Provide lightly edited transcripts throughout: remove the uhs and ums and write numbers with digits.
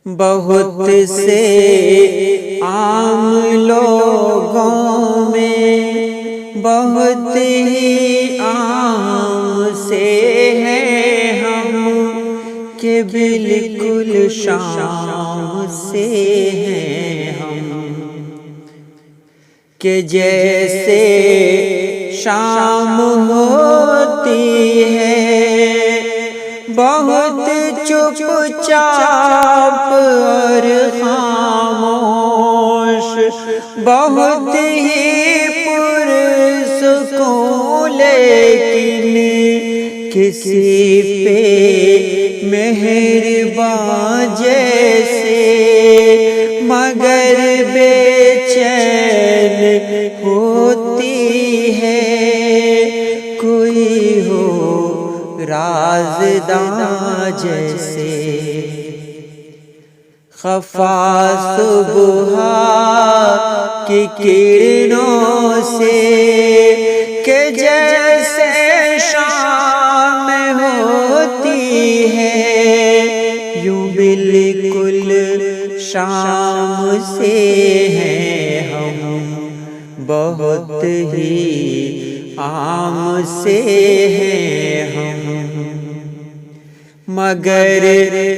بہت سے عام لوگوں میں بہت ہی عام سے ہیں ہم، کہ بالکل شام سے ہیں ہم، کہ جیسے شام ہوتی ہے بہت چپ چاپ اور خاموش، بہت ہی پرسکون، لیکن کسی پہ مہربان جیسے، مگر بے چین ہوتی ہے کوئی ہو رازداں جیسے۔ خفا صبح کی کرنوں سے، کہ جیسے شام ہوتی ہے، یوں بالکل شام سے ہیں ہم، بہت ہی عام سے ہیں ہم، مگر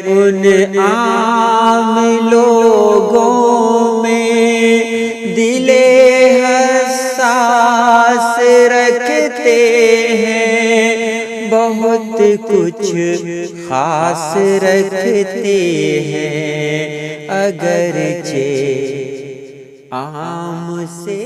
ان عام لوگوں میں دل حساس رکھتے ہیں، بہت کچھ خاص رکھتے ہیں، اگرچہ عام سے